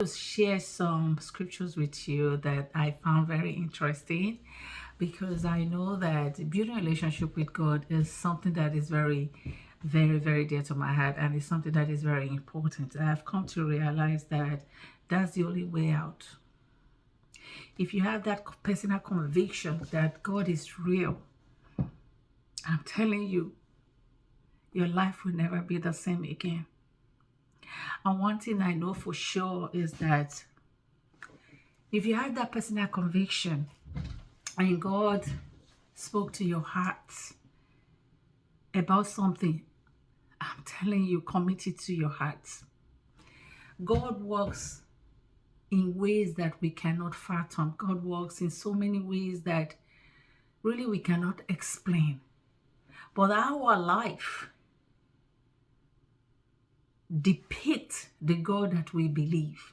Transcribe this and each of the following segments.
To share some scriptures with you that I found very interesting, because I know that building a relationship with God is something that is very, very, very dear to my heart, and it's something that is very important. I've come to realize that that's the only way out. If you have that personal conviction that God is real, I'm telling you, your life will never be the same again. And one thing I know for sure is that if you have that personal conviction and God spoke to your heart about something, I'm telling you, commit it to your heart. God works in ways that we cannot fathom. God works in so many ways that really we cannot explain. But our life depicts the God that we believe.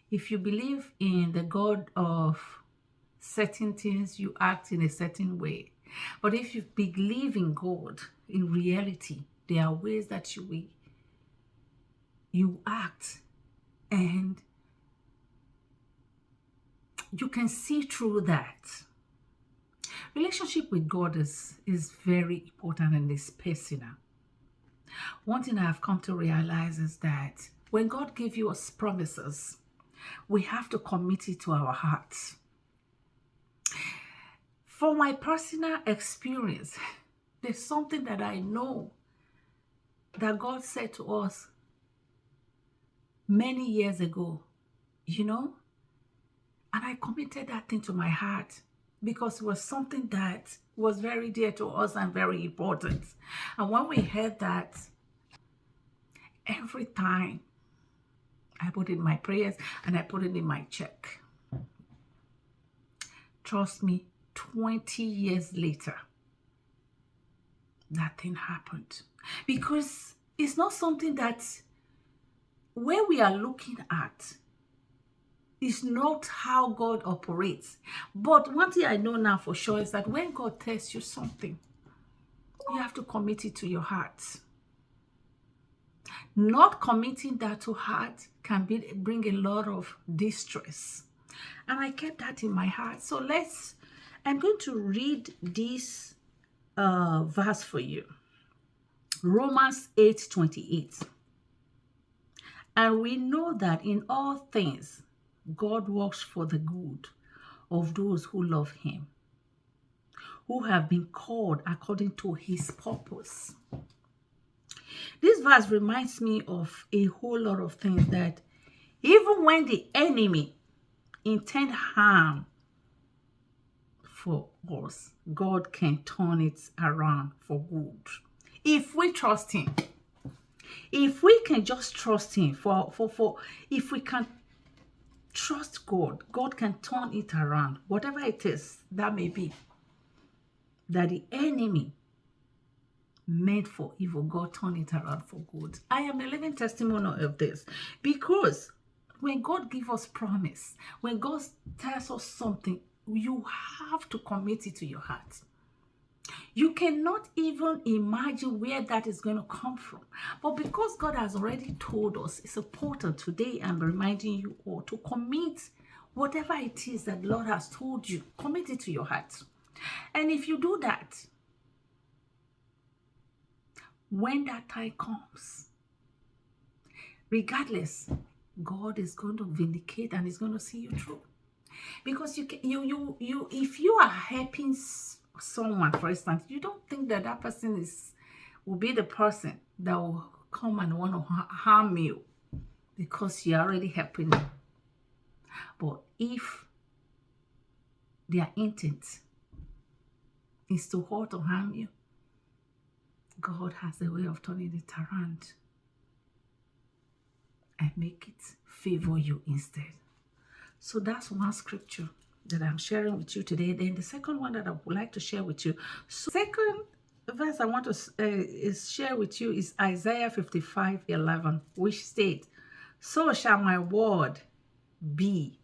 If you believe in the God of certain things, you act in a certain way. But if you believe in God, in reality, there are ways that you act, and you can see through that. Relationship with God is very important and is personal. One thing I have come to realize is that when God gives you us promises, we have to commit it to our hearts. For my personal experience, there's something that I know that God said to us many years ago, and I committed that thing to my heart because it was something that was very dear to us and very important. And when we heard that, every time I put it in my prayers and I put it in my check. Trust me, 20 years later, that thing happened. Because it's not something that where we are looking at is not how God operates. But one thing I know now for sure is that when God tells you something, you have to commit it to your heart. Not committing that to heart can bring a lot of distress. And I kept that in my heart. So I'm going to read this verse for you. Romans 8:28. And we know that in all things, God works for the good of those who love him, who have been called according to his purpose. This verse reminds me of a whole lot of things, that even when the enemy intend harm for us, God can turn it around for good. If we trust him, if we can just trust him, if we can trust God, God can turn it around. Whatever it is that may be, that the enemy meant for evil, God turn it around for good. I am a living testimony of this, because when God gives us promise, when God tells us something, you have to commit it to your heart. You cannot even imagine where that is going to come from. But because God has already told us, it's important today I'm reminding you all to commit whatever it is that the Lord has told you. Commit it to your heart. And if you do that, when that time comes, regardless, God is going to vindicate and is going to see you through. Because if you are helping someone, for instance, you don't think that person will be the person that will come and want to harm you, because you're already helping them. But if their intent is to hurt or harm you, God has a way of turning it around and make it favor you instead. So that's one scripture that I'm sharing with you today. Then the second one that I would like to share with you. So second verse I want to share with you is Isaiah 55:11, which states, "So shall my word be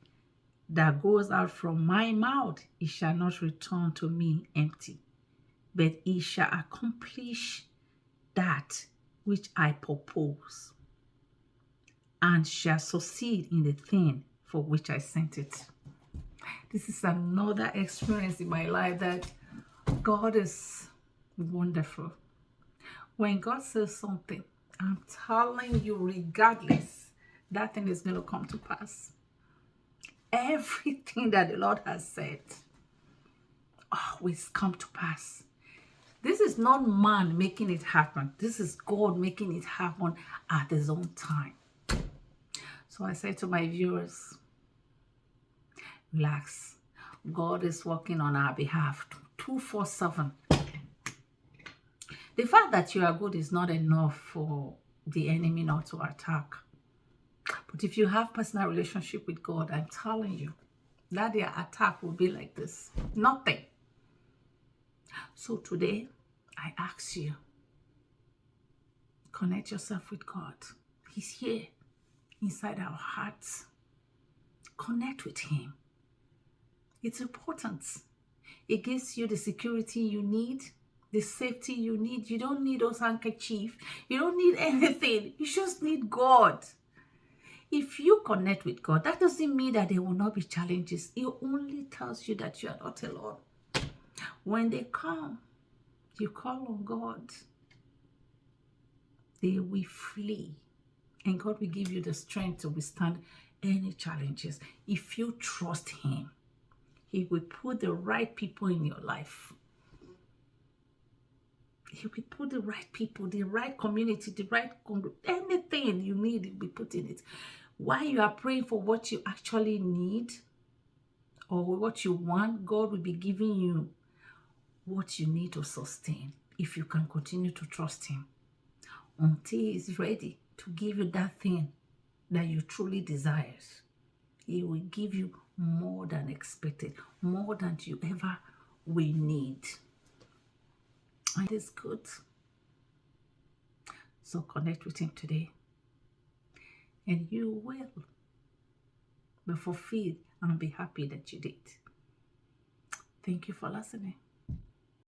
that goes out from my mouth. It shall not return to me empty, but it shall accomplish that which I purpose and shall succeed in the thing for which I sent it. This is another experience in my life that God is wonderful. When God says something, I'm telling you, regardless, that thing is going to come to pass. Everything that the Lord has said always come to pass. This is not man making it happen. This is God making it happen at his own time. So I say to my viewers, relax. God is working on our behalf 247. The fact that you are good is not enough for the enemy not to attack. But if you have personal relationship with God, I'm telling you that their attack will be like this. Nothing. So today, I ask you, connect yourself with God. He's here inside our hearts. Connect with him. It's important. It gives you the security you need, the safety you need. You don't need those handkerchiefs. You don't need anything. You just need God. If you connect with God, that doesn't mean that there will not be challenges. It only tells you that you are not alone. When they come, you call on God, they will flee. And God will give you the strength to withstand any challenges. If you trust him, he will put the right people in your life. He will put the right people, the right community, the right anything you need, he will put in it. While you are praying for what you actually need or what you want, God will be giving you what you need to sustain if you can continue to trust him until he's ready to give you that thing that you truly desire. He will give you more than expected, more than you ever will need. And it's good. So connect with him today, and you will be fulfilled and be happy that you did. Thank you for listening.